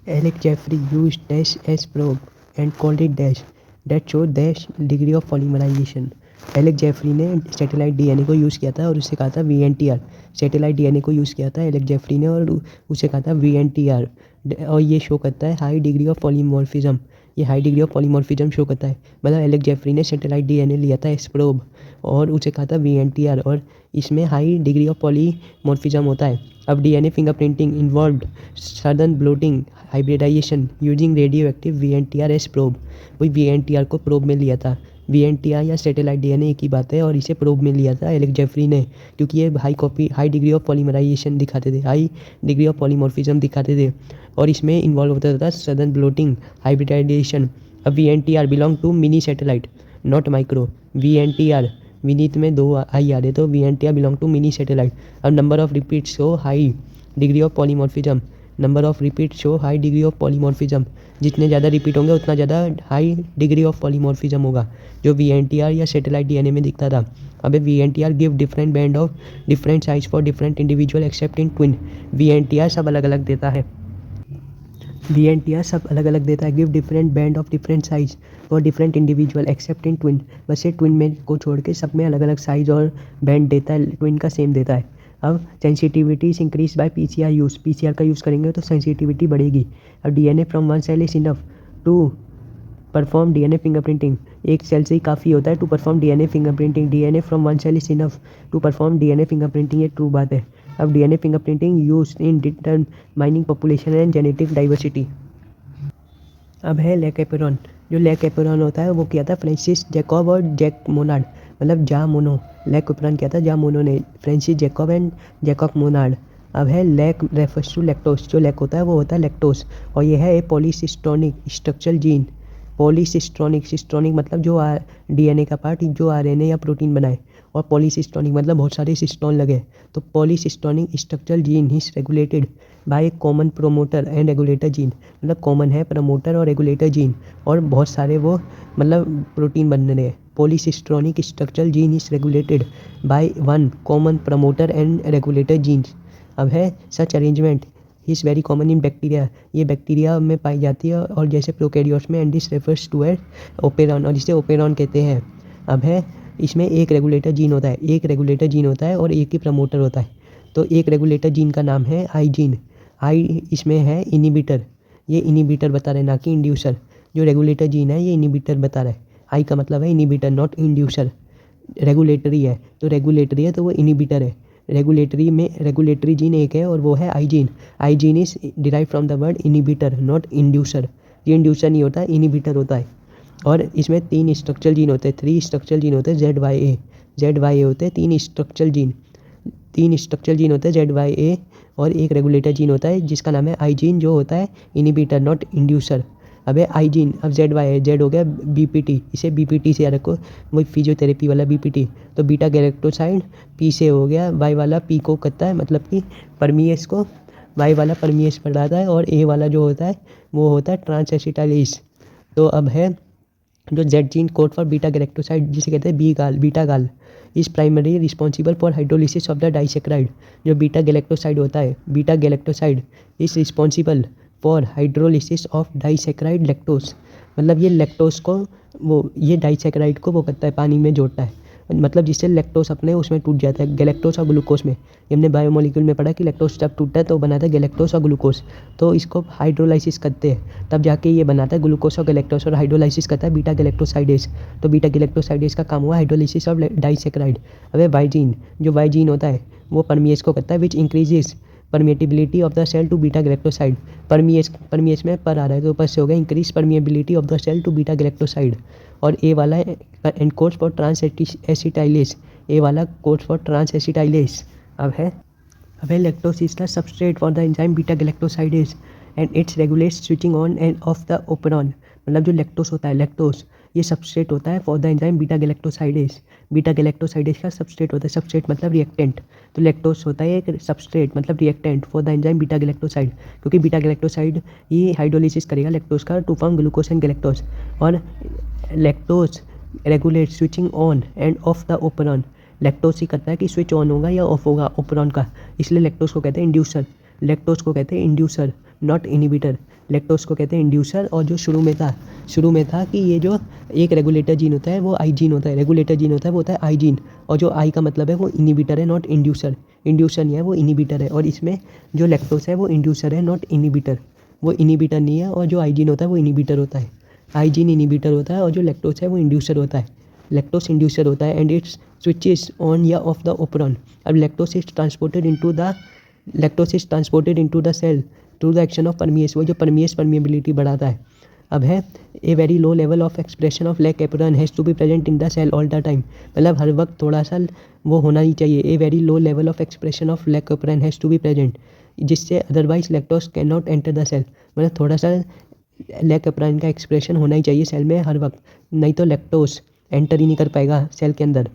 Alec Jeffrey used dash as probe and called it dash that showed dash degree of polymerization. Alec Jeffrey ने satellite DNA को use किया था और उससे कहा था वीएनटीआर। सैटेलाइट डीएनए को यूज़ किया था एलेक जेफरी ने और उसे कहा था वीएनटीआर। और ये शो करता है हाई डिग्री ऑफ पॉलीमॉर्फिज्म। ये high degree of polymorphism show करता है, मतलब एलेक जेफरी ने सैटेलाइट डीएनए लिया था एस प्रोब और उसे कहा था वीएनटीआर और इसमें हाई डिग्री ऑफ पॉलीमॉर्फिज्म होता है। अब DNA fingerprinting involved southern blotting hybridization using radio active VNTR as probe. वही वीएनटीआर को प्रोब में लिया था। वीएनटीआर या सैटेलाइट डीएनए एक ही बात है और इसे प्रोब में लिया था एलेक जेफरी ने, क्योंकि ये हाई डिग्री ऑफ पॉलीमराइजेशन दिखाते थे, हाई डिग्री ऑफ पॉलीमॉर्फिज्म दिखाते थे और इसमें इन्वॉल्व होता था सडन ब्लोटिंग हाइब्रिडाइजेशन। अब VNTR belong to mini satellite not micro. VNTR विनीत में दो आई आ रहे तो VNTR belong to mini satellite. अब number of repeat show high degree of polymorphism. Number of repeat show high degree of polymorphism. जितने ज़्यादा रिपीट होंगे उतना ज़्यादा हाई डिग्री ऑफ पॉलीमॉर्फिज्म होगा, जो वीएनटीआर या सैटेलाइट डीएनए में दिखता था। अब VNTR give different band of different size for different individual accept in twin. VNTR सब अलग अलग देता है। वीएनटीआर सब अलग अलग देता है। Give different band of different size for different individual accept in twin. बस ये ट्विन में को छोड़ के सब में अलग अलग साइज और बैंड देता है, ट्विन का सेम देता है। अब sensitivity is increase by PCR use. PCR का यूज़ करेंगे तो सेंसिटिविटी बढ़ेगी। अब DNA from one cell is enough to perform DNA fingerprinting. एक सेल से ही काफ़ी होता है to perform DNA fingerprinting. DNA from one cell is enough to perform DNA fingerprinting, ये ट्रू बात है। अब DNA fingerprinting use in determining population and genetic diversity. अब है ले कैपेरॉन। जो ले कैपेरॉन होता है वो किया था फ्रांसिस जैकब और जैक मोनार्ड, मतलब जा मोनो। ले कैपेरॉन किया था जा मोनो ने, Francis Jacob and Jacob Monod. अब है लैक रेफर्स टू लैक्टोस। जो लैक होता है वो होता है लैक्टोस और यह है ए पॉलीसिस्टोनिक स्ट्रक्चरल जीन। पॉलीसिस्टोनिक, सिस्टोनिक मतलब जो डीएनए का पार्ट जो आरएनए या प्रोटीन बनाए, और पॉलीसिस्टोनिक मतलब बहुत सारे सिस्टोन लगे। तो polycistronic structural gene is regulated by common promoter and regulator gene. मतलब कॉमन है प्रमोटर और रेगुलेटर जीन और बहुत सारे वो मतलब प्रोटीन बन रहे हैं। Polycistronic structural gene is regulated by one common promoter and regulator genes. अब है such arrangement is very common in bacteria. ये बैक्टीरिया में पाई जाती है और जैसे प्रोकैरियोट्स में, and this refers to at operon, और इसे ओपेरॉन कहते हैं। अब है इसमें एक रेगुलेटर जीन होता है, एक रेगुलेटर जीन होता है और एक ही प्रमोटर होता है। तो एक रेगुलेटर जीन का नाम है आई जीन। आई इसमें है इनिबिटर, ये इनिबिटर बता रहे ना कि इंड्यूसर। जो रेगुलेटर जीन है ये इनिबिटर बता रहा है। आई का मतलब है इनिबिटर नॉट इंड्यूसर। रेगुलेटरी है तो रेगुलेटरी है तो वो इनिबिटर है। रेगुलेटरी में रेगुलेटरी जीन एक है और वो है आई gene. I gene is derive from the word inhibitor not inducer. ये इंड्यूसर नहीं होता, इनिबिटर होता है। और इसमें तीन स्ट्रक्चरल जीन होते हैं, 3 स्ट्रक्चरल जीन होते हैं जेड वाई ए होते हैं तीन स्ट्रक्चरल जीन होते हैं जेड वाई ए और एक रेगुलेटर जीन होता है जिसका नाम है आई जीन, जो होता है इनिबिटर नॉट इंड्यूसर। अब है आई जीन, अब जेड हो गया बीपीटी, इसे बीपीटी से याद रखो, वही फिजियोथेरेपी वाला बीपीटी। तो बीटा गैलेक्टोसाइड पी से हो गया, वाई वाला पी को करता है मतलब कि परमिएस को, वाई वाला परमिएस पढ़ाता है और ए वाला जो होता है वो होता है ट्रांसएसिटाइलेज। तो अब है जो Z gene code for beta galactoside जिसे कहते हैं बीटा गाल is primary responsible for hydrolysis of the disaccharide. जो बीटा गैलेक्टोसाइड होता है, beta galactoside is responsible for hydrolysis of disaccharide lactose. मतलब ये लैक्टोस को ये डाइसेक्राइड को वो करता है, पानी में जोड़ता है, मतलब जिससे लैक्टोस अपने उसमें टूट जाता है, गैलेक्टोस और ग्लूकोस में। हमने बायोमोलिक्यूल में पढ़ा कि लैक्टोस जब टूटता है तो बनाता है गैलेक्टोस और ग्लूकोस। तो इसको हाइड्रोलाइसिस करते हैं तब जाके ये बनाता है ग्लूकोस और गैलेक्टोस, और हाइड्रोलाइसिस करता है बीटा गैलेक्टोसाइडेज। तो बीटा गैलेक्टोसाइडेज का काम हुआ हाइड्रोलिसिस ऑफ डाइसेक्राइड। अब वाइजीन, जो वाइजीन होता है वो परमिएस को करता है which increases permeability of the cell to beta galactoside. Permease में पर आ रहा है तो ऊपर से हो गया increase permeability of the cell to beta galactoside. और ए वाला encodes for transacetylase, A वाला कोड्स फॉर ट्रांस एसिटाइलेज। अब है lactose is the substrate for the enzyme beta galactosidase and its regulates switching on and off the operon. मतलब जो lactose होता है, lactose ये सबस्ट्रेट होता है for the enzyme beta galactosidase. Beta galactosidase का सबस्ट्रेट होता है, सबस्ट्रेट मतलब रिएक्टेंट। तो लैक्टोस होता है एक सबस्ट्रेट मतलब reactant for the enzyme beta galactoside, क्योंकि बीटा गैलेक्टोसाइड ये हाइड्रोलिसिस करेगा लैक्टोस का to form glucose and galactose. और lactose regulate switching on and off the operon. Lactose ही करता है कि स्विच ऑन होगा या ऑफ होगा ओपेरॉन का, इसलिए लैक्टोस को कहते हैं इंड्यूसर। लैक्टोस को कहते हैं इंड्यूसर नॉट इनिबिटर। लैक्टोज को कहते हैं इंड्यूसर। और जो शुरू में था कि ये जो एक रेगुलेटर जीन होता है वो आई जीन होता है, रेगुलेटर जीन होता है वो होता है आई जीन। और जो आई का मतलब है वो इनिबिटर है, नॉट इंड्यूसर। इंड्यूसर नहीं है, वो इनिबिटर है। और इसमें जो लैक्टोज है वो इंड्यूसर है, नॉट इनिबिटर। वो इनिबिटर नहीं है। और जो आई जीन होता है वो इनिबिटर होता है। आई जीन इनिबिटर होता है और जो लैक्टोज है वो इंड्यूसर होता है। लैक्टोज इंड्यूसर होता है एंड इट्स स्विचेस ऑन या ऑफ द ओपरॉन। अब lactose is transported into the cell through the action of permease. वो जो परमिएबिलिटी बढ़ाता है। अब है a very low level of expression of lac operon has to be present in the cell all the time. मतलब हर वक्त थोड़ा सा वो होना ही चाहिए। A very low level of expression of lac operon has to be present, जिससे otherwise lactose can not enter the cell. मतलब थोड़ा सा लैक एपरन का एक्सप्रेशन होना ही चाहिए सेल में हर वक्त, नहीं तो लैक्टोज एंटर ही नहीं कर पाएगा सेल के अंदर।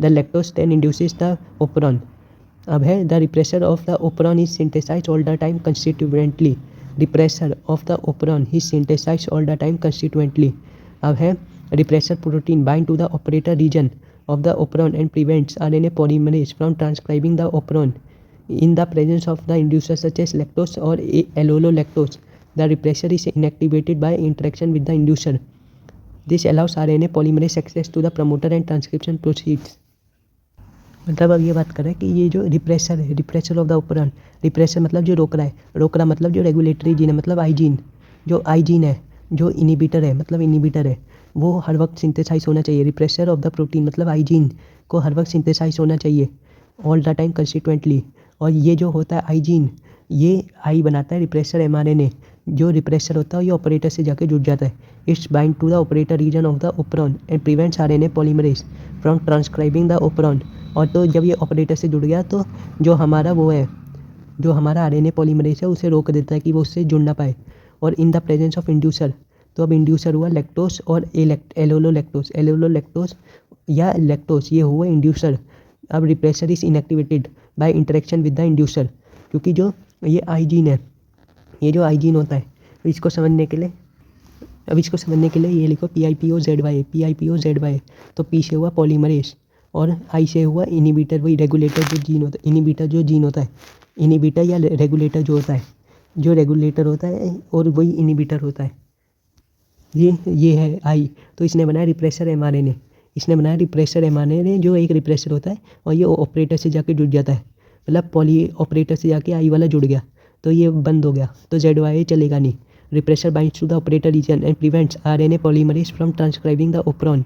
The lactose then induces the operon. अब है the repressor of the operon is synthesized all the time constitutively. Repressor of the operon is synthesized all the time constitutively. अब है repressor protein bind to the operator region of the operon and prevents RNA polymerase from transcribing the operon in the presence of the inducer such as lactose or allolactose. The repressor is inactivated by interaction with the inducer. This allows RNA polymerase access to the promoter and transcription proceeds. मतलब अब ये बात करें कि ये जो repressor है, repressor of the operon, repressor मतलब जो रोक रहा है, रोक रहा मतलब जो रेगुलेटरी जीन है, मतलब आई जीन। जो आई जीन है, जो इनिबिटर है, मतलब इनिबिटर है, वो हर वक्त सिंथेसाइज होना चाहिए। रिप्रेसर ऑफ द प्रोटीन मतलब आई जीन को हर वक्त सिंथेसाइज होना चाहिए ऑल द टाइम कंस्टिट्यूएंटली। और ये जो होता है आई जीन, ये आई बनाता है रिप्रेसर एमआरएनए। जो रिप्रेसर होता है ये ऑपरेटर से जाके जुड़ जाता है। It's bind to the operator region of the operon and prevents RNA polymerase from transcribing the operon. और तो जब ये ऑपरेटर से जुड़ गया तो जो हमारा वो है, जो हमारा आरएनए पॉलीमरेज है उसे रोक देता है कि वो उससे जुड़ ना पाए। और in the presence of inducer, तो अब इंड्यूसर हुआ लैक्टोज और एलोलोलैक्टोज या लैक्टोज, ये हुआ इंड्यूसर। अब repressor is inactivated by interaction with the inducer, क्योंकि जो ये आई जीन है, ये जो आई जीन होता है, इसको समझने के लिए ये लिखो PIPO-ZY। तो पी से हुआ पॉलीमरेज और आई से हुआ इनिबिटर, वही रेगुलेटर जो जीन होता है, इनिबिटर जो जीन होता है, इनिबिटर या रेगुलेटर जो होता है, जो रेगुलेटर होता है और वही इनिबिटर होता है। ये है आई। तो इसने बनाया रिप्रेसर एमआरएनए, जो एक रिप्रेसर होता है और ये ऑपरेटर से जाके जुड़ जाता है। मतलब पॉली ऑपरेटर से जाके आई वाला जुड़ गया तो ये बंद हो गया, तो ZY चलेगा नहीं। Repressor binds to the operator region and prevents RNA polymerase from transcribing the operon.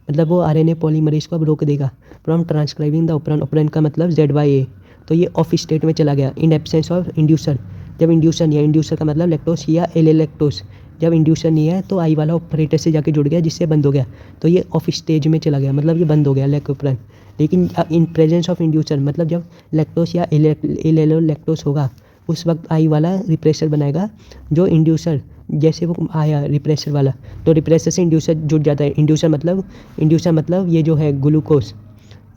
मतलब वो आरएनए पॉलीमरेज को अब रोक देगा from transcribing the operon. Operon का मतलब ZYA। तो ये ऑफ स्टेट में चला गया इन एब्सेंस ऑफ इंड्यूसर। जब इंड्यूसर नहीं है, इंड्यूसर का मतलब लैक्टोज या एलेलैक्टोज, जब इंड्यूसर नहीं है तो आई वाला ऑपरेटर से जाके जुड़ गया जिससे बंद हो गया, तो ये ऑफ स्टेज में चला गया, मतलब ये बंद हो गया लैक्टोप्रन। लेकिन इन प्रेजेंस ऑफ इंड्यूसर, मतलब जब लैक्टोज या एलेलोलैक्टोज होगा उस वक्त आई वाला रिप्रेसर बनाएगा जो इंड्यूसर, जैसे वो आया रिप्रेसर वाला तो रिप्रेसर से इंड्यूसर जुड़ जाता है। इंड्यूसर मतलब ये जो है ग्लूकोज,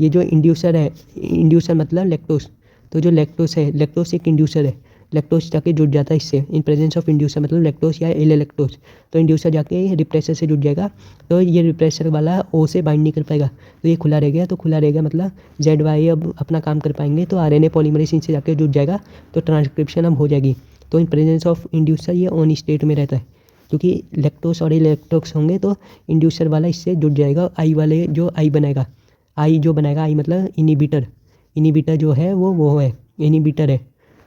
ये जो इंड्यूसर मतलब लैक्टोज। तो जो लैक्टोज है, लैक्टोज एक इंड्यूसर है, लैक्टोज जाके जुड़ जाता है इससे इन प्रेजेंस ऑफ इंड्यूसर, मतलब लैक्टोज या एलेलैक्टोज। तो इंड्यूसर जाके रिप्रेसर से जुड़ जाएगा, तो ये रिप्रेसर वाला ओ से बाइंड नहीं कर पाएगा, तो ये खुला रह गया। तो खुला रहेगा मतलब ZY अब अपना काम कर पाएंगे, तो RNA पॉलीमरेज इनसे जाके जुड़ जाएगा, तो ट्रांसक्रिप्शन अब हो जाएगी। तो इन प्रेजेंस ऑफ इंड्यूसर ये ऑन स्टेट में रहता है, क्योंकि लैक्टोज और एलेलैक्टोज होंगे तो इंड्यूसर वाला इससे जुड़ जाएगा। आई वाले जो आई बनाएगा, आई मतलब इनिबिटर जो है वो है इनिबिटर है,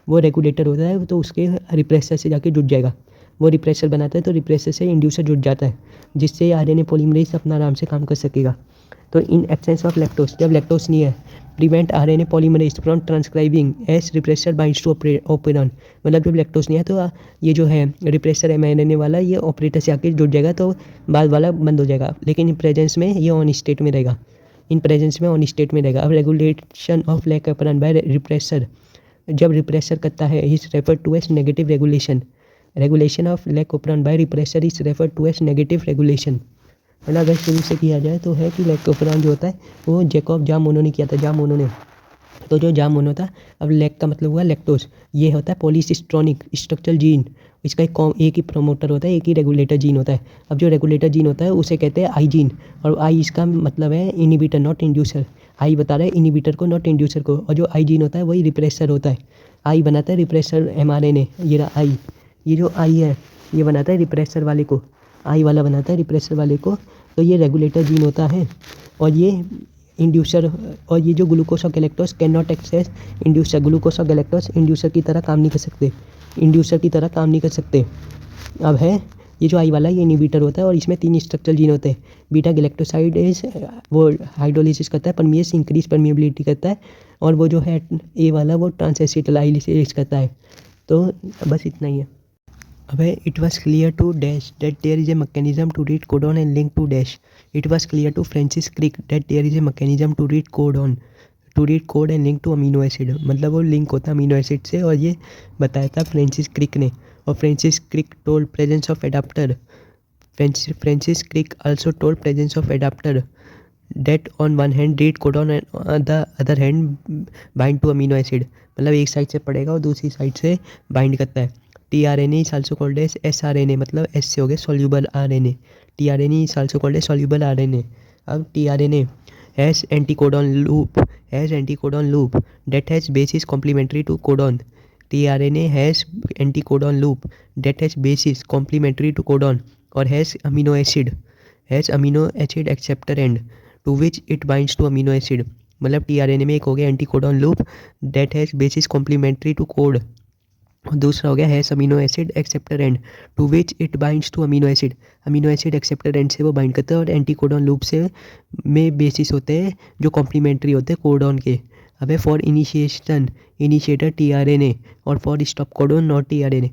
वो रेगुलेटर होता है, तो उसके रिप्रेसर से जाके जुड़ जाएगा। वो रिप्रेसर बनाता है तो रिप्रेसर से इंड्यूसर जुड़ जाता है, जिससे आरएनए पॉलीमरेज अपना आराम से काम कर सकेगा। तो इन एब्सेंस ऑफ लैक्टोज, जब लैक्टोज नहीं है, prevent RNA polymerase from transcribing as repressor binds to operon. मतलब जब लैक्टोज नहीं है तो ये जो है रिप्रेसर एमआरएनए वाला ये ऑपरेटर से आके जुड़ जाएगा, तो बाद वाला बंद हो जाएगा। लेकिन इन प्रेजेंस में ये ऑन स्टेट में रहेगा, अब regulation of lac operon by repressor, जब रिप्रेसर करता है is refer to as negative regulation of lac operon by repressor is refer to as negative regulation. मतलब अगर शुरू से किया जाए तो है कि लैक ओपरॉन जो होता है वो जैकब जामोनो ने किया था, जामोनो ने। तो जो जामोनो था, अब लैक का मतलब हुआ लैक्टोज, ये होता है पॉलीसिस्ट्रोनिक स्ट्रक्चरल जीन, इसका एक ही प्रोमोटर होता है, एक ही रेगुलेटर जीन होता है। अब जो रेगुलेटर जीन होता है उसे कहते हैं आई जीन, और आई इसका मतलब है इनिबिटर नॉट इंड्यूसर। आई बता रहा है इनिबिटर को नॉट इंड्यूसर को, और जो आई जीन होता है वही रिप्रेसर होता है। आई बनाता है रिप्रेसर एमआरएनए, ये जो आई है ये बनाता है रिप्रेसर वाले को, आई वाला बनाता है रिप्रेसर वाले को। तो ये रेगुलेटर जीन होता है और ये इंड्यूसर, और ये जो ग्लूकोस और galactose can not act as inducer, glucose और गैलेक्टोस इंड्यूसर की तरह काम नहीं कर सकते, इंड्यूसर की तरह काम नहीं कर सकते। अब है ये जो आई वाला ये इनहिबिटर होता है और इसमें 3 स्ट्रक्चरल जीन होते हैं। बीटा गैलेक्टोसाइड इज वो हाइड्रोलिसिस करता है, परमिएस इंक्रीज परमिएबिलिटी करता है, और वो जो है ए वाला वो ट्रांसएसिटाइलिसिस करता है। तो बस इतना ही है। अब है it was clear to dash that there is a mechanism to read codon and link to dash. It was clear to Francis Crick that there is a mechanism to read codon, to read code and link to amino acid. मतलब वो link होता है amino acid से, और ये बताया था Francis Crick ने। और Francis Crick told presence of adapter, Francis Crick also told presence of adapter that on one hand read codon and on the other hand bind to amino acid। मतलब एक side से पढ़ेगा और दूसरी side से bind करता है। tRNA is also called as sRNA, मतलब S से हो गया soluble RNA, tRNA is also called as soluble RNA। अब tRNA has anticodon loop that has bases complementary to codon। tRNA has anticodon loop that has bases complementary to codon और has amino acid acceptor end to which it binds to amino acid। मतलब tRNA में एक हो गया anticodon loop that has basis complementary to code, दूसरा हो गया has amino acid acceptor end to which it binds to amino acid. Amino acid acceptor end से वो बाइंड करता है, और एंटीकोडॉन लूप से में बेसिस होते हैं जो कॉम्प्लीमेंट्री होते हैं कोडॉन के। अब है फॉर इनिशिएटर tRNA और for stop codon not tRNA।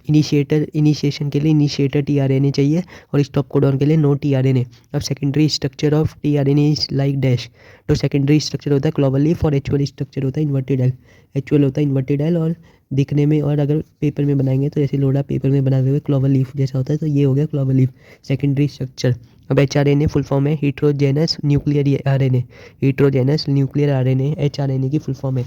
Initiation के लिए इनिशिएटर tRNA चाहिए और स्टॉप कोडॉन के लिए नो tRNA। अब secondary structure of tRNA is like dash. तो सेकेंडरी स्ट्रक्चर होता है क्लोवर लीफ और एक्चुअल स्ट्रक्चर होता है इन्वर्टेड एल। एक्चुअल होता है इन्वर्टेड एल और दिखने में, और अगर पेपर में बनाएंगे तो जैसे लोड़ा पेपर में बनाते हुए क्लोवर लीफ जैसा होता है, तो ये हो गया क्लोवर लीफ सेकेंडरी स्ट्रक्चर। अब HRNA फुल फॉर्म है heterogeneous nuclear RNA, heterogeneous nuclear RNA HRNA की फुल फॉर्म है।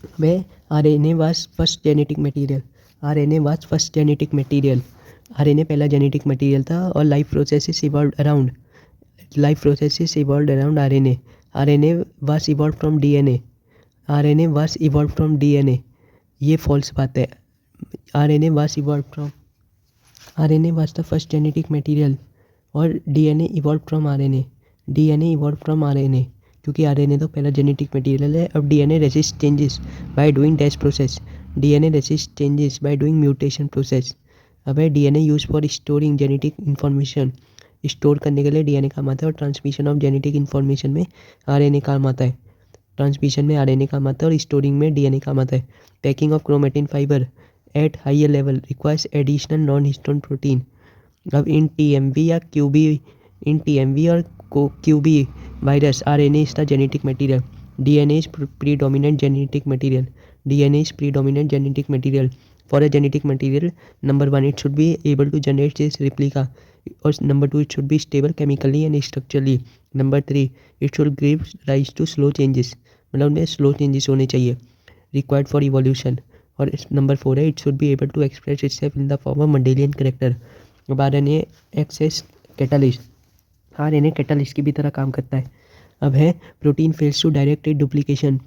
अब RNA was first genetic material, RNA was first genetic material, RNA पहला जेनेटिक मटेरियल था। और life processes evolved around RNA, RNA was evolved from DNA, RNA was evolved from DNA। ये false बात है। RNA was the first genetic material और DNA evolve from RNA, क्योंकि RNA तो पहला जेनेटिक मटेरियल है। अब DNA resist changes by doing dash process, DNA resist changes by doing mutation process. अब है DNA use for storing genetic information, store करने के लिए DNA काम आता है। और ट्रांसमिशन ऑफ जेनेटिक इन्फॉर्मेशन में RNA काम आता है, ट्रांसमिशन में RNA काम आता है और स्टोरिंग में DNA काम आता है। Packing of chromatin fibre at higher level requires additional non histone protein. अब इन TMV और QB virus RNA is the genetic material, DNA is predominant genetic material. For a genetic material, number 1 it should be able to generate this replica, और number 2 it should be stable chemically and structurally. Number 3 it should give rise to slow changes, मतलब उनमें slow changes होने चाहिए required for evolution. और number 4 है it should be able to express itself in the form of Mendelian character. अब RNA acts as catalyst, RNA catalyst की भी तरह काम करता है। अब है protein fails to directed duplication,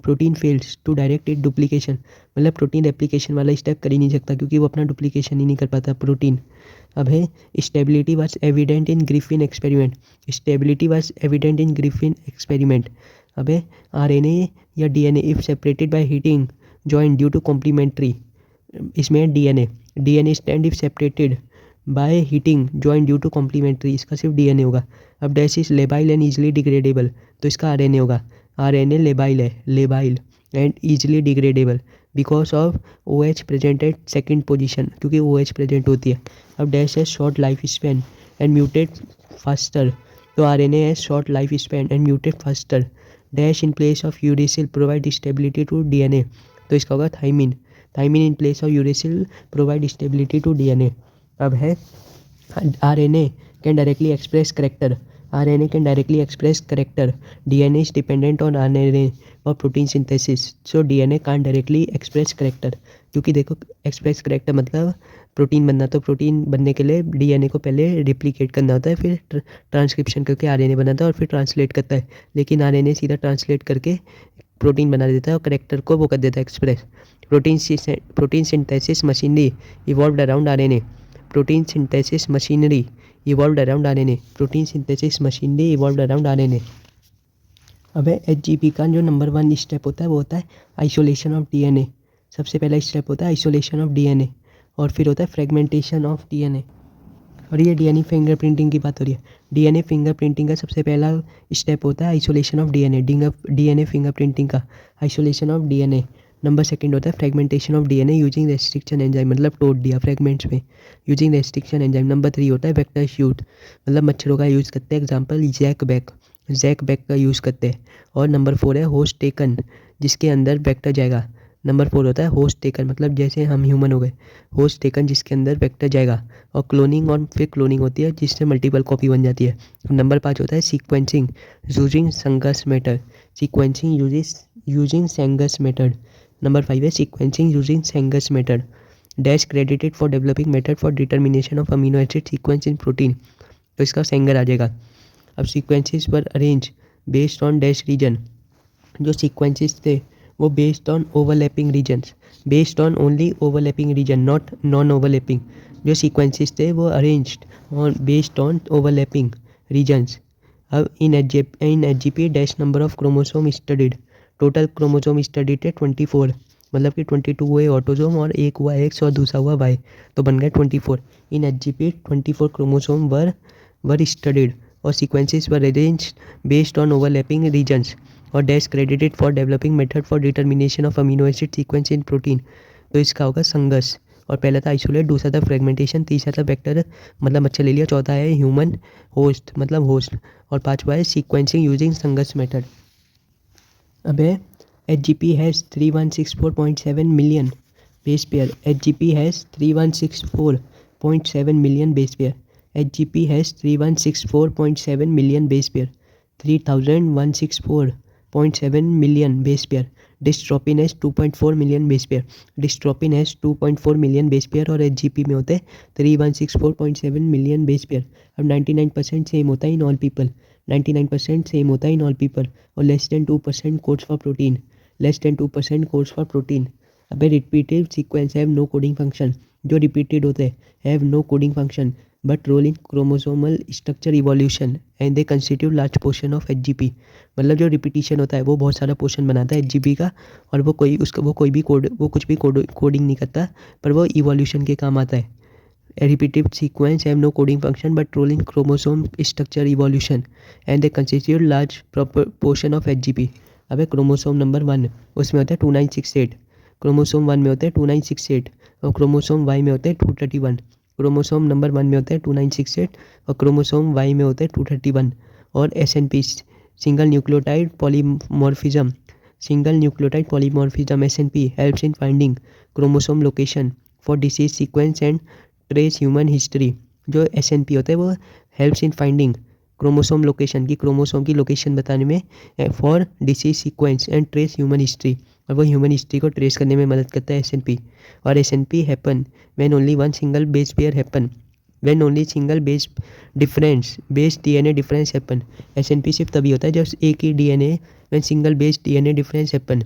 मतलब प्रोटीन रेप्लिकेशन वाला स्टेप कर ही नहीं सकता क्योंकि वो अपना डुप्लीकेशन ही नहीं कर पाता प्रोटीन। अब है stability was evident in Griffin experiment, अब है RNA या DNA if separated by heating join due to complementary, इसमें DNA strand if separated by heating join due to complementary, इसका सिर्फ DNA होगा। अब dash is labile and easily degradable, तो इसका RNA होगा। RNA labile and easily degradable because of OH present at second position, क्योंकि OH present होती है। अब डैश है short life span and mutate faster, तो RNA है short life span and mutate faster. Dash in place of uracil provide stability to DNA, तो इसका होगा thymine in place of uracil provide stability to DNA। अब है RNA can directly express character, DNA is dependent on RNA for protein synthesis, so DNA can't directly express character, क्योंकि देखो express character मतलब protein बनना, तो protein बनने के लिए DNA को पहले रिप्लिकेट करना होता है, फिर ट्रांसक्रिप्शन करके RNA बनाता है और फिर ट्रांसलेट करता है। लेकिन RNA सीधा ट्रांसलेट करके प्रोटीन बना देता है और करेक्टर को वो कर देता है express. Protein synthesis machinery evolved around RNA, protein synthesis machinery evolved around RNA, protein synthesis machinery evolved around RNA. अब एचजीपी का जो नंबर 1 स्टेप होता है वो होता है आइसोलेशन ऑफ डीएनए। सबसे पहला स्टेप होता है आइसोलेशन ऑफ डीएनए और फिर होता है फ्रेगमेंटेशन ऑफ डीएनए। और ये डीएनए फिंगरप्रिंटिंग की बात हो रही है। डीएनए फिंगरप्रिंटिंग का सबसे पहला स्टेप होता है isolation of DNA, DNA fingerprinting का isolation of DNA. Number second होता है fragmentation of DNA using restriction enzyme, मतलब तोड़ दिया फ्रेगमेंट्स में यूजिंग रेस्ट्रिक्शन एंजाइम। नंबर 3 होता है वेक्टर शूट, मतलब मच्छरों का यूज़ करते हैं, एग्जांपल जैक बैक का यूज़ करते हैं। और नंबर 4 है होस्ट टेकन, जिसके अंदर वेक्टर जाएगा। नंबर 4 होता है होस्ट टेकन, मतलब जैसे हम ह्यूमन हो गए, होस्ट टेकन जिसके अंदर वेक्टर जाएगा। और क्लोनिंग और फिर क्लोनिंग होती है जिससे मल्टीपल कॉपी बन जाती है। नंबर 5 होता है sequencing using Sanger's method, sequencing using Sanger's method. Number 5 है sequencing using Sanger's method, dash credited for developing method for determination of amino acid sequence in protein, तो इसका सेंगर आ जाएगा। अब sequences were arrange based on dash region, जो sequences थे वो based on overlapping regions, based on only overlapping region, not non overlapping. जो sequences थे वो arranged on based on overlapping regions. अब in HGP dash number of chromosome studied, total chromosome studied थे 24, मतलब कि 22 हुए ऑटोसोम और एक हुआ एक्स और दूसरा हुआ वाई, तो बन गए 24। In HGP 24 chromosome were studied और sequences were arranged based on overlapping regions और dash credited for developing method for determination of amino acid sequence in protein, तो इसका होगा संगस। और पहला था आइसोलेट, दूसरा था फ्रेगमेंटेशन, तीसरा था वेक्टर मतलब मच्छर ले लिया, चौथा है ह्यूमन होस्ट मतलब होस्ट, और पांचवा है सीक्वेंसिंग यूजिंग संगस मेथड। अब है HGP has 3164.7 million base pair, HGP has 3164.7 million base pair, HGP has 3164.7 million base pair, 3164.7 million base pair. Dystrophin has 2.4 million base pair, dystrophin has 2.4 million base pair और HGP में होते हैं 3164.7 million base pair. अब 99% same होता है in all people, 99% same होता है in all people, और less than 2% codes for protein, less than 2% codes for protein. अब repeated sequence have no coding function, जो रिपीटेड होते हैं have no coding function but role in chromosomal structure evolution and they constitute large portion of HGP, मतलब जो repetition होता है वो बहुत सारा पोर्शन बनाता है एचजीपी का, और वो कोई भी कोड, वो कुछ भी कोडिंग नहीं करता, पर वो इवोल्यूशन के काम आता है। A repeated sequence have no coding function but role in chromosome structure evolution and they constitute large portion of HGP। अब है क्रोमोसोम नंबर 1, उसमें होता है 2968, क्रोमोसोम 1 में होता है 2968 और क्रोमोसोम वाई में होता है 231। क्रोमोसोम नंबर 1 में होता है 2968 और क्रोमोसोम वाई में होता है 231। और SNP single nucleotide polymorphism, single nucleotide polymorphism SNP helps in finding chromosome location for disease sequence and trace human history. जो SNP होता है वो helps in finding chromosome location, की क्रोमोसोम की लोकेशन बताने में, for disease sequence and trace human history, और वो ह्यूमन हिस्ट्री को ट्रेस करने में मदद करता है SNP। और SNP happen when only one single base pair happen, when only single base DNA difference happen. SNP सिर्फ तभी होता है जब एक ही DNA when single base DNA difference happen.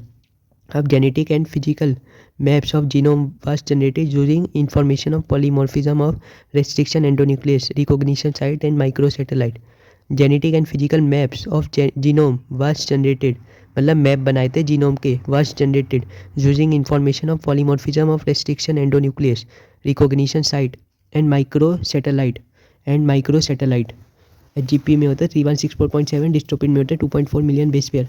अब genetic and physical maps of genome was generated using information of polymorphism of restriction endonuclease, recognition site and microsatellite। Genetic and physical maps of genome was generated, मतलब map बनाए थे genome के, was generated using information of polymorphism of restriction endonuclease, recognition site and microsatellite। HGP में होता है 3164.7, डिस्ट्रोपिन में होता है 2.4 मिलियन बेस पेयर।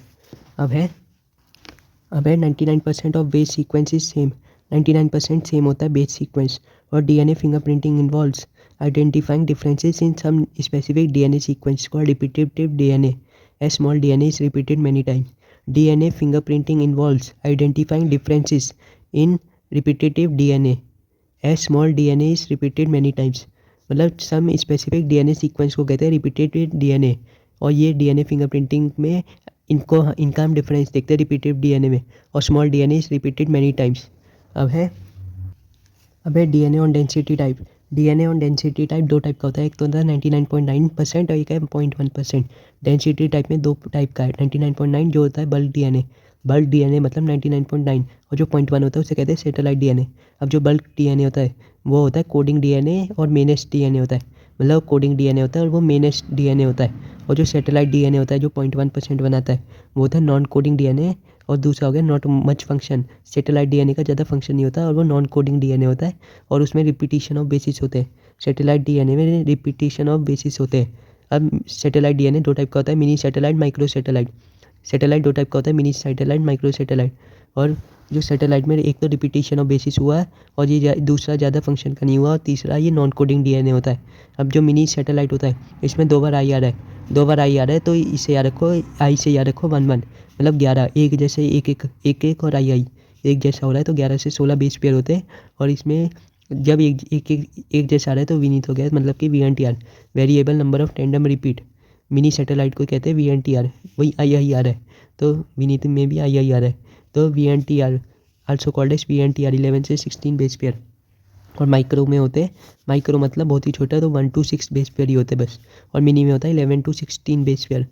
अब है 99% of base sequence is same, 99% same होता है बेस सीक्वेंस। और DNA fingerprinting involves identifying differences in some specific DNA sequence called repetitive DNA, a small DNA is repeated many times. DNA fingerprinting involves identifying differences in repetitive DNA, a small DNA is repeated many times, मतलब some specific DNA sequence को कहते हैं repetitive DNA. और ये DNA fingerprinting में इनका हम difference देखते हैं रिपीटेड डीएनए में, और small DNA is repeated many times. अब है DNA on density type. DNA on density type दो टाइप का होता है, एक तो होता है 99.9% और एक है 0.1%। डेंसिटी टाइप में दो टाइप का है, 99.9 जो होता है बल्क डीएनए मतलब 99.9, और जो 0.1 होता है उसे कहते हैं सैटेलाइट डीएनए। अब जो बल्क डीएनए होता है वो होता है कोडिंग डीएनए और मेनस डीएनए होता है, मतलब कोडिंग डीएनए होता है और वो मेनस डीएनए होता है। और जो सैटेलाइट डीएनए होता है जो 0.1% बनाता है वो होता है नॉन कोडिंग डीएनए। और दूसरा हो गया not much function, satellite DNA का ज़्यादा फंक्शन नहीं होता और वो नॉन कोडिंग डीएनए होता है और उसमें रिपीटिशन ऑफ बेसिस होते हैं। सैटेलाइट डीएनए में रिपीटिशन ऑफ बेसिस होते हैं। अब सैटेलाइट डीएनए दो टाइप का होता है, mini satellite, micro satellite. Satellite दो टाइप का होता है, मिनी सैटेलाइट, माइक्रो सैटेलाइट। और जो सैटेलाइट में एक तो रिपीटिशन ऑफ बेसिस हुआ है और ये दूसरा ज़्यादा फंक्शन का नहीं हुआ और तीसरा ये नॉन कोडिंग डीएनए होता है। अब जो मिनी सैटेलाइट होता है इसमें 2 बार आई आ रहा है, 2 बार आई आ रहा है, तो इसे याद रखो, आई से याद रखो 1 1, मतलब 11, एक जैसे एक एक एक एक और आई एक जैसा हो रहा है तो 11 से 16 बेस पेयर होते हैं। और इसमें जब एक जैसा आ रहा है तो विनीत हो गया, मतलब कि VNTR, variable number of tandem repeat. Mini satellite को कहते हैं VNTR, वही IIR है, तो विनीत में भी IIR है। तो VNTR also called as VNTR 11 से 16 बेस पेयर। और माइक्रो में होते हैं, माइक्रो मतलब बहुत ही छोटा, तो 1 to 6 बेस पेयर ही होते हैं बस। और मिनी में होता है 11 to 16 बेस पेयर।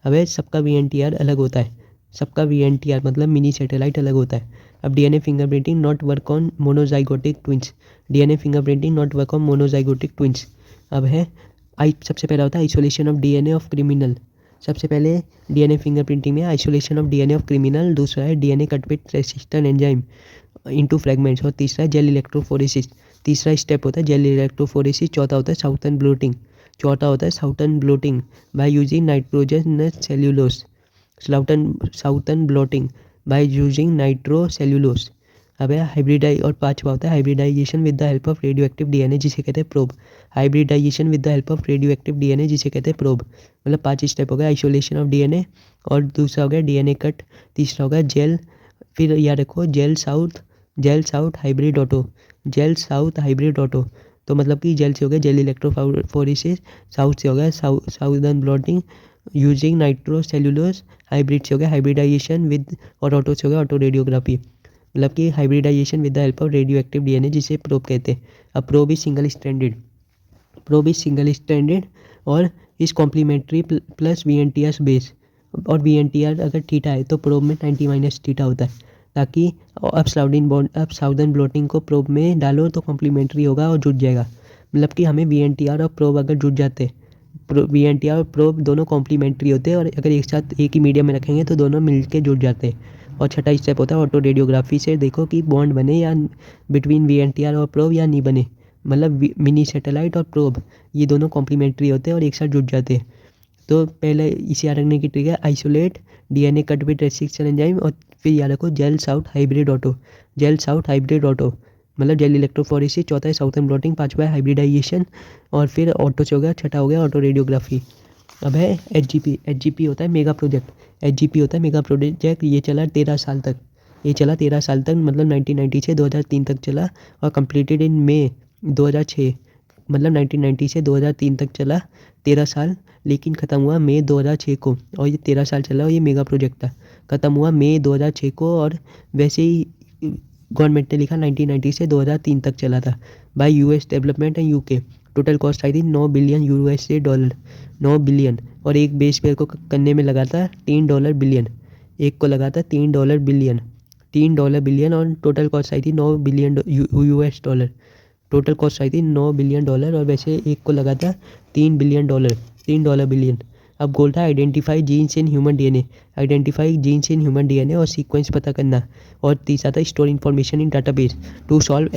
अब सबका VNTR अलग होता है, सबका VNTR मतलब मिनी सैटेलाइट अलग होता है। अब DNA fingerprinting not work on monozygotic twins, DNA fingerprinting not work on monozygotic twins. अब है सबसे पहला होता है isolation of DNA of criminal. सबसे पहले DNA फिंगरप्रिंटिंग में isolation of DNA of criminal, दूसरा है DNA cut with resistant enzyme into fragments, और तीसरा है जेल इलेक्ट्रोफोरेसिस। तीसरा स्टेप होता है जेल इलेक्ट्रोफोरेसिस। चौथा होता है साउथर्न ब्लोटिंग, चौथा होता है southern blotting by using nitrogen cellulose. Southern blotting by using nitrocellulose. अब है हाइब्रिडाई, और पांचवा होता है hybridization with the help of radio active DNA, जिसे कहते हैं probe. Hybridization with the help of radio active DNA, जिसे कहते हैं प्रोब। मतलब 5 स्टेप हो गया, आइसोलेशन ऑफ डीएनए, और दूसरा हो गया डीएनए कट, तीसरा हो गया जेल, फिर याद रखो gel south hybrid auto, gel south hybrid auto. तो मतलब कि जेल से हो गया जेल इलेक्ट्रोफोरेसिस, साउथ से हो गया southern blotting using nitro cellulose, hybrid से हो गया हाइब्रिडाइजेशन विद, और ऑटो से हो गया ऑटो रेडियोग्राफी। मतलब कि hybridization with the help of radio active DNA, जिसे प्रोब कहते हैं। अब probe is single standard, probe is single standard और is complementary plus VNTR base. और VNTR अगर थीटा है तो प्रोब में 90 - थीटा होता है, ताकि अब साउदर्न ब्लोटिंग को प्रोब में डालो तो कॉम्प्लीमेंट्री होगा और जुड़ जाएगा। मतलब कि हमें VNTR और प्रोब अगर जुड़ जाते, VNTR और प्रोब दोनों कॉम्प्लीमेंट्री होते हैं और अगर एक साथ एक ही मीडियम में रखेंगे तो दोनों मिलके जुड़ जाते हैं। और छठा स्टेप होता है ऑटो रेडियोग्राफी, से देखो कि बॉन्ड बने या बिटवीन VNTR और प्रोब या नहीं बने। मतलब मिनी सैटेलाइट और प्रोब ये दोनों कॉम्प्लीमेंट्री होते हैं और एक साथ जुड़ जाते हैं। तो पहले इसे याद रखने की ट्रिक है isolate DNA cut with restriction enzyme, और फिर याद रखो gel south hybrid auto, gel south hybrid auto मतलब जेल इलेक्ट्रोफोरेसिस। चौथा है साउथर्न ब्लॉटिंग, पांचवा है हाइब्रिडाइजेशन, और फिर ऑटो से हो गया, छठा हो गया ऑटो रेडियोग्राफी। अब है HGP होता है मेगा प्रोजेक्ट, HGP होता है मेगा प्रोजेक्ट। ये चला 13 साल तक, ये चला 13 साल तक, मतलब 1990 से 2003 तक चला और कंप्लीटेड इन मई 2006। मतलब 1990 से 2003 तक चला 13 साल, लेकिन ख़त्म हुआ मई 2006 को। और ये 13 साल चला और ये मेगा प्रोजेक्ट था, ख़त्म हुआ मई 2006 को। और वैसे ही गवर्नमेंट ने लिखा 1990 से 2003 तक चला था by US development and UK। Total cost आई थी $9 बिलियन, 9 बिलियन। और एक बेस पेयर को करने में लगा था $3 बिलियन, एक को लगा था $3 बिलियन, $3 बिलियन। और टोटल कॉस्ट आई थी 9 billion US dollar, total cost आई थी $9 बिलियन। और वैसे एक को लगा था $3 बिलियन, $3 बिलियन। अब गोल था identify genes in human DNA, identify genes in human DNA और सीक्वेंस पता करना। और तीसरा था store information in database to solve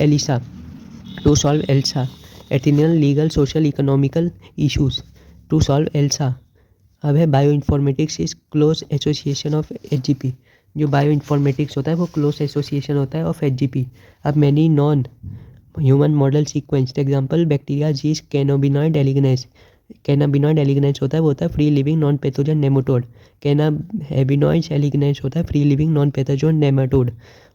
ELSA ethical legal social economical issues, to solve ELSA. अब है bio informatics is close association of HGP, जो bio informatics होता है वो क्लोज एसोसिएशन होता है ऑफ HGP। अब many non human model sequence, example bacteria जीज कैनाबिनॉइड एलिगनेस, कैनाबिनॉइड एलिगनेस होता है वो होता है free living non pathogen nematode, cannabinoid elegans होता है free living non pathogen nematode.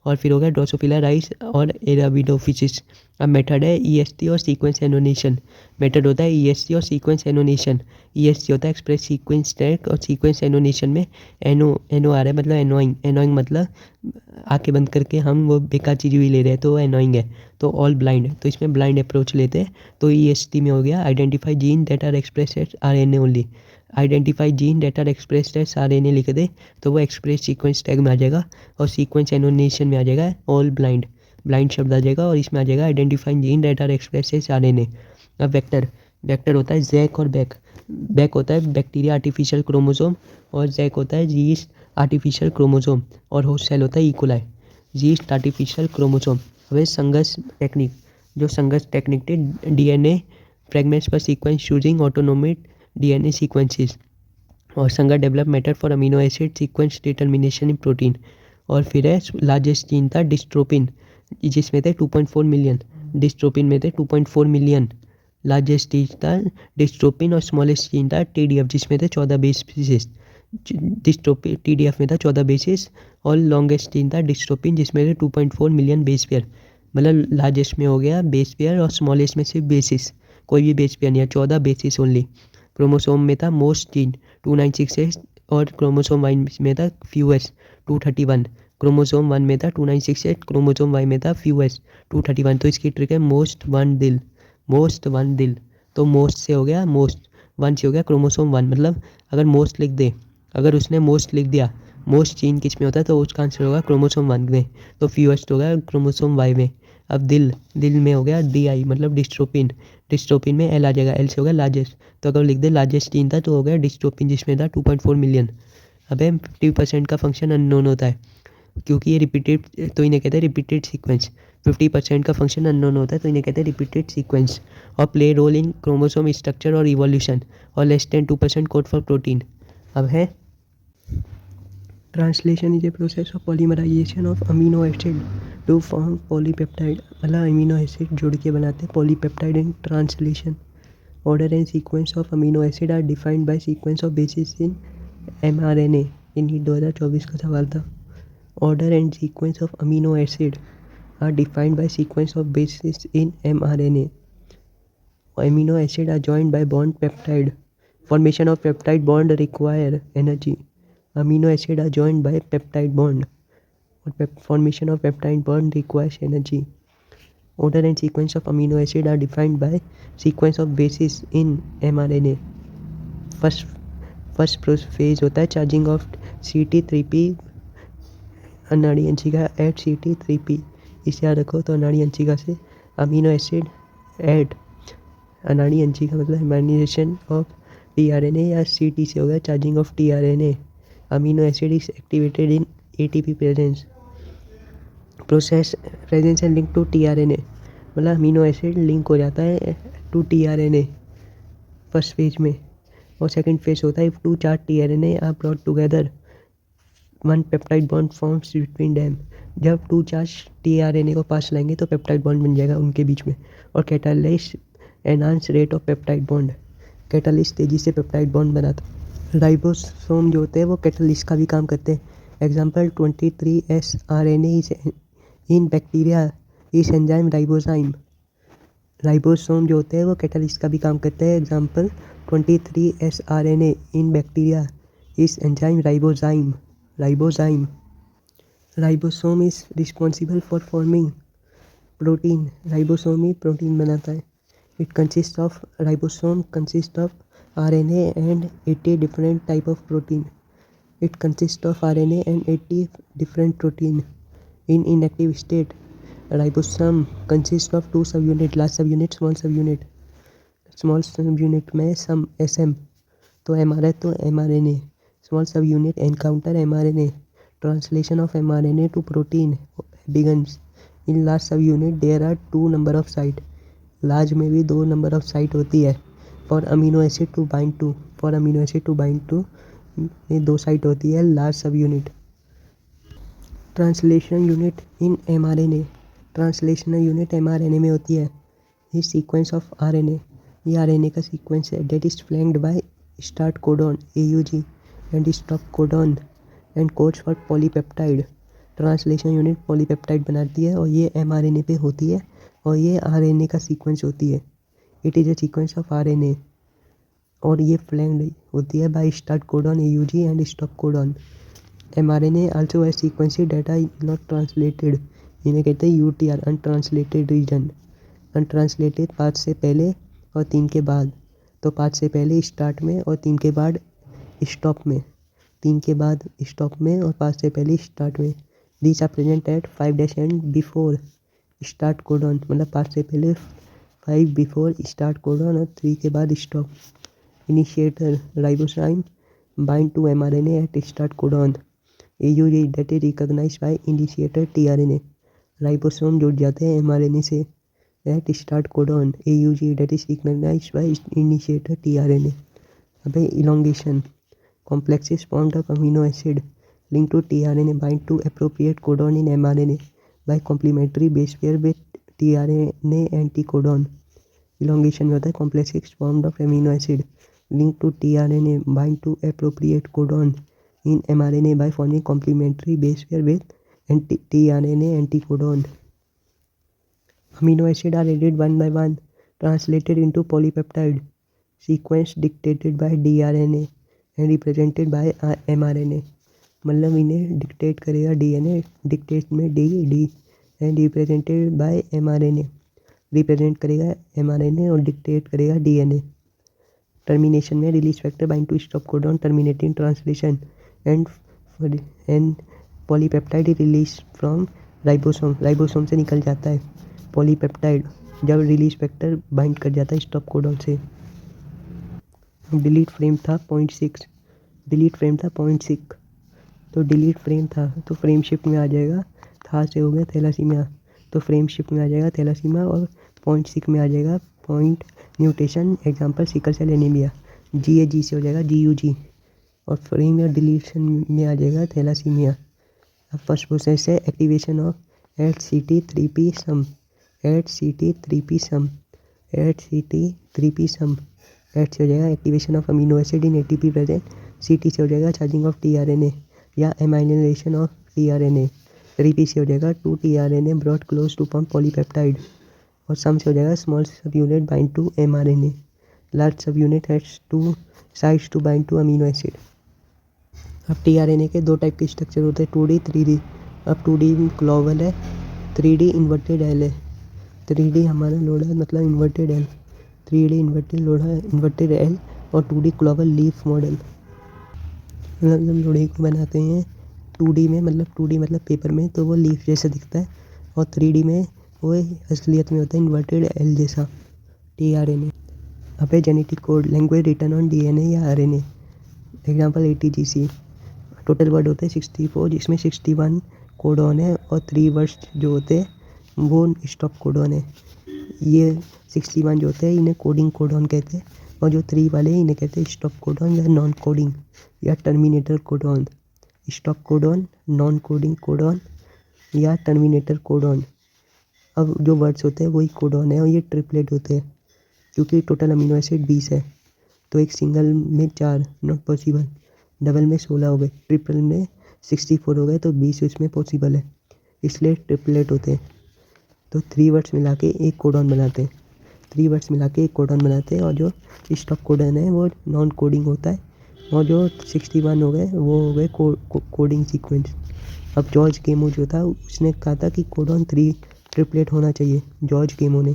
और फिर हो गया ड्रोसोफिला राइस और एराबिडोफिसिस। अब मेथड है EST और सीक्वेंस एनोनेशन, मेथड होता है EST और सीक्वेंस एनोनेशन। EST होता है एक्सप्रेस सीक्वेंस टैग, और सीक्वेंस एनोनेशन में एनो आ रहा है, मतलब एनोइंग मतलब आंखें बंद करके हम वो बेकार चीज़ भी ले रहे हैं तो वो एनोइंग है। तो ऑल ब्लाइंड, तो इसमें ब्लाइंड अप्रोच लेते हैं। तो EST में हो गया identify gene that are express at RNA only, identify gene that are express at RNA लिख दे तो वो एक्सप्रेस सीक्वेंस टैग में आ जाएगा। और सीक्वेंस एनोनेशन में आ जाएगा ऑल ब्लाइंड, ब्लाइंड शब्द आ जाएगा और इसमें आ जाएगा identifying gene that are express as RNA। अब वेक्टर होता है जैक और बैक होता है बैक्टीरिया आर्टिफिशियल क्रोमोसोम और जैक होता है जीस्ट आर्टिफिशियल क्रोमोसोम और होस्ट सेल होता है इकोलाई जीस्ट आर्टिफिशियल क्रोमोसोम। હવે સંઘર્ષ ટેકનિક जो संघर्ष टेक्निक थे DNA फ्रेगमेंट्स पर सीक्वेंस चूजिंग ऑटोनोमेट DNA सीक्वेंसेस और संघर्ष develop method for amino acid sequence determination in protein. और फिर है लार्जेस्ट जीन था डिस्ट्रोपिन जिसमें थे 2.4 मिलियन डिस्ट्रोपिन में थे 2.4 मिलियन लार्जेस्ट जीन था डिस्ट्रोपिन और स्मॉलेस्ट जीन था TDF जिसमें थे 14 बेस पीसेस डिस्ट्रोपिन TDF में था 14 बेसिस और लॉन्गेस्ट जीन था डिस्ट्रोपिन जिसमें थे 2.4 मिलियन बेस पेयर। मतलब लार्जेस्ट में हो गया बेस पेयर और स्मॉलेस्ट में सिर्फ बेसिस कोई भी बेस पेयर नहीं है 14 बेसिस ओनली। क्रोमोसोम में था मोस्ट जीन 296 और क्रोमोसोम वाई में था फ्यूएस 231 क्रोमोसोम 1 में था 296 क्रोमोसोम वाई में था फ्यूएस 231। तो इसकी ट्रिक है मोस्ट वन दिल तो मोस्ट से हो गया मोस्ट वन से हो गया क्रोमोसोम 1 मतलब अगर मोस्ट लिख दे अगर उसने मोस्ट लिख दिया मोस्ट जीन किस में होता है तो उसका आंसर होगा क्रोमोसोम 1 में तो फ्यूएस्ट होगा क्रोमोसोम वाई में। अब दिल में हो गया DI मतलब डिस्ट्रोपिन में L आ जाएगा L से हो गया लार्जेस्ट तो अगर लिख दे लार्जेस्ट जीन था तो हो गया डिस्ट्रोपिन जिसमें था 2.4 मिलियन। अब 50% का फंक्शन अननोन होता है क्योंकि ये रिपीटेड तो इन्हें कहते हैं रिपीटेड सीक्वेंस 50% का फंक्शन अननोन होता है तो इन्हें कहते हैं रिपीटेड सीक्वेंस और play role in chromosome structure और इवोल्यूशन और less than 2% code for protein. अब है translation is a process of polymerization of amino acid to form polypeptide मतलब अमीनो एसिड जोड़ के बनाते हैं polypeptide in translation. Order and sequence of amino acid are defined by sequence of bases in mRNA। ये NEET 2024 का सवाल था। Order and sequence of amino acid are defined by sequence of bases in mRNA। Amino acid are joined by bond peptide. Formation of peptide bond require energy. Amino acid are joined by peptide bond. Formation of peptide bond requires energy. Order and sequence of amino acid are defined by sequence of bases in mRNA. First phase होता है charging of CT3P अनाड़ी Anshika eight CT3P। इसे याद रखो तो अनाड़ी अंशिका से amino acid eight अनाड़ी अंशिका मतलब ह्यूमनाइजेशन ऑफ tRNA या CT से हो गया charging of tRNA। Amino acid is activated in ATP presence process presence and link to tRNA मतलब अमीनो एसिड लिंक हो जाता है टू tRNA फर्स्ट फेज में। और सेकंड फेज होता है टू चार tRNA are brought together one peptide bond forms between them. जब 2 चार्ज tRNA को पास लाएंगे तो पेप्टाइड बॉन्ड बन जाएगा उनके बीच में। और catalyst enhance rate of peptide bond catalyst तेज़ी से पेप्टाइड बॉन्ड बनाता है। राइबोसोम जो होते हैं वो कैटालिस्ट का भी काम करते हैं। Example 23S RNA is in bacteria is enzyme ribozyme. Ribosome जो होते हैं वो कैटालिस्ट का भी काम करते हैं। Example 23S RNA in bacteria is enzyme ribozyme. Ribosome is responsible for forming protein. Ribosome ही प्रोटीन बनाता है। It consists of ribosome consists of RNA and 80 different type of protein. It consists of RNA and 80 different protein. In inactive state, ribosome consists of 2 subunit, large subunit, small subunit. Small subunit में some SM तो mRNA तो mRNA. Small subunit encounter mRNA. Translation of mRNA to protein begins. In large subunit there are 2 number of sites. Large में भी 2 number of site होती है। For amino acid to bind to में 2 site होती है large subunit. Translation unit in mRNA translational unit mRNA में होती है। ये सीक्वेंस ऑफ RNA ये RNA का सीक्वेंस है that is flanked by start codon AUG and stop codon and codes for polypeptide. Translation unit polypeptide बनाती है और ये mRNA पे होती है और ये RNA का सीक्वेंस होती है। It is a sequence of RNA और ये फ्लैंक्ड होती है by start codon AUG and stop codon. mRNA also has sequence that are not translated इन्हें कहते हैं UTR अनट्रांसलेटेड रीजन। अनट्रांसलेटेड 5 से पहले और 3 के बाद। तो 5 से पहले स्टार्ट में और 3 के बाद स्टॉप में। 3 के बाद स्टॉप में और 5 से पहले स्टार्ट में। These are present at 5' end before start codon मतलब 5 से पहले, 5 बिफोर स्टार्ट कोडॉन और 3 के बाद stop. Initiator ribozyme bind to mRNA at start codon. AUG that is recognized by initiator tRNA। Ribosome जुड़ जाते हैं mRNA से at start codon. AUG that is recognized by initiator tRNA। अबे elongation complexes formed of amino acid linked to tRNA bind to appropriate codon in mRNA by complementary base pair with tRNA anticodon। elongation में होता है complexes formed of amino acid linked to tRNA bind to appropriate codon in mRNA by forming complementary base pair with tRNA anticodon। amino acid are added one by one, translated into polypeptide sequence dictated by dRNA and represented by mRNA। मतलब इन्हें dictate करेगा DNA, dictate में D and represented by mRNA, represent करेगा mRNA और dictate करेगा DNA। Termination में release factor bind to stop codon terminating translation and polypeptide release from ribosome. Ribosome से निकल जाता है पॉलीपेप्टाइड जब रिलीज फैक्टर बाइंड कर जाता है स्टॉप कोडॉन से। डिलीट फ्रेम था 0.6, डिलीट फ्रेम था 0.6, तो डिलीट फ्रेम था तो फ्रेम शिफ्ट में आ जाएगा, था से हो गया थैलासीमिया, तो फ्रेम शिफ्ट में आ जाएगा थैलासीमिया और 0.6 में आ जाएगा point mutation, example sickle cell anaemia. GAG से हो जाएगा GUG और फ्रेम या डिलीशन में आ जाएगा थैलासीमिया। अब फर्स्ट प्रोसेस है activation of HCT3P some, HCT3P some, HCT3P some. H से हो जाएगा activation of amino acid in ATP present. CT से हो जाएगा चार्जिंग ऑफ tRNA या एमाइलिनेशन ऑफ tRNA। 3P से हो जाएगा 2 tRNA brought close to form polypeptide और सम से हो जाएगा small subunit bind to mRNA, large subunit has 2 sides to bind to amino acid. अब tRNA के 2 टाइप के स्ट्रक्चर होते हैं 2D 3D। अब 2D ग्लोबल है, 3D इन्वर्टेड एल है। 3D हमारा लोड़ा है मतलब इन्वर्टेड एल, 3D इन्वर्टेड लोड़ा इन्वर्टेड एल और 2D ग्लोबल लीफ मॉडल। मतलब जब लोड़े को बनाते हैं 2D में मतलब 2D मतलब पेपर में तो वो लीफ जैसा दिखता है और 3D में वो असलियत में होता है इन्वर्टेड एल जैसा tRNA। अब है genetic code language return on DNA या RNA, example ATGC। Total word होते हैं 64 जिसमें 61 कोडॉन है और 3 वर्ड्स जो होते हैं वो स्टॉप कोडॉन है। ये 61 जो होते हैं इन्हें कोडिंग कोडॉन कहते हैं और जो 3 वाले इन्हें कहते हैं स्टॉप कोडॉन या नॉन कोडिंग या terminator codon. Stop codon, non coding codon या टर्मिनेटर कोडॉन। अब जो वर्ड्स होते हैं वही कोडॉन है और ये ट्रिपलेट होते हैं क्योंकि टोटल अमीनो एसिड 20 है तो एक सिंगल में 4 नॉट पॉसिबल, डबल में 16 हो गए, ट्रिपल में 64 हो गए तो 20 इसमें पॉसिबल है, इसलिए ट्रिपलेट होते हैं। तो 3 वर्ड्स मिला के एक कोडॉन बनाते हैं, 3 वर्ड्स मिला के एक कोडॉन बनाते हैं और जो स्टॉप कोडॉन है वो नॉन कोडिंग होता है और जो 61 हो गए वो हो गए कोडिंग सीक्वेंस। अब जॉर्ज गेमो जो था उसने कहा था कि कोडॉन 3 ट्रिपलेट होना चाहिए, जॉर्ज गेमो ने,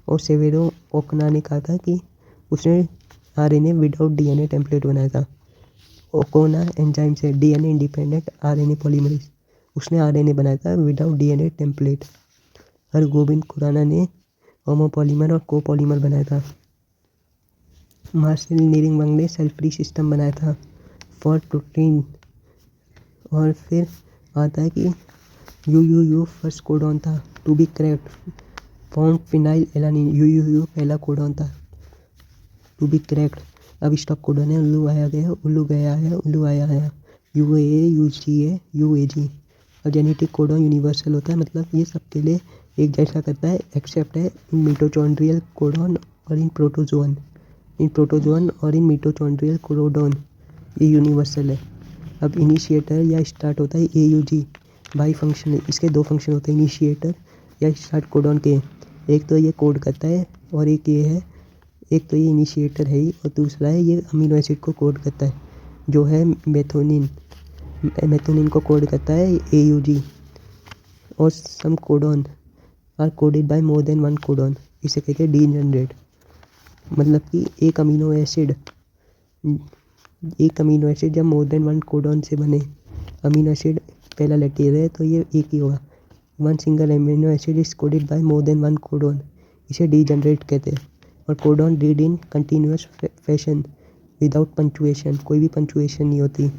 और सेवेरो ओकना ने कहा था कि उसने RNA विदाउट DNA टेम्पलेट बनाया था। ओकोना एंजाइम से DNA इंडिपेंडेंट RNA पॉलीमरेज, उसने RNA बनाया था without DNA template. Hargobind Khorana ने होमोपॉलीमर और कोपॉलीमर बनाया था। मार्शल नीरिंगवंग ने सेल फ्री सिस्टम बनाया था फॉर प्रोटीन। और फिर आता है कि UUU फर्स्ट कोडॉन था to be cracked form phenylalanine. UUU पहला कोडॉन था टू बी क्रैक्ड। अब स्टॉप कोडॉन है उल्लू आया गया, उल्लू गया है, उल्लू आया आया, UAA UGA UAG। और जेनेटिक कोडॉन यूनिवर्सल होता है मतलब ये सबके लिए एक जैसा करता है एक्सेप्ट है इन मिटोचॉन्ड्रियल कोडॉन और इन प्रोटोजोन, इन प्रोटोजोन और इन मिटोचॉन्ड्रियल कोडॉन, ये यूनिवर्सल है। अब इनिशिएटर या स्टार्ट होता है AUG बाई फंक्शन, इसके 2 फंक्शन होते हैं इनिशिएटर या स्टार्ट कोडॉन के, एक तो ये कोड करता है और एक ये है, एक तो ये इनिशिएटर है ही और दूसरा है ये अमीनो एसिड को कोड करता है जो है मेथोनिन, मेथोनिन को कोड करता है AUG। और some codon are coded by more than 1 codon, इसे कहते हैं डीजनरेट। मतलब कि एक अमीनो एसिड जब मोर देन 1 कोडॉन से बने, अमीनो एसिड पहला लेटर है तो ये एक ही होगा, one single amino acid is coded by more then one codon, इसे डीजनरेट कहते हैं। और codon read in continuous fashion without punctuation, कोई भी पंचुएशन नहीं होती।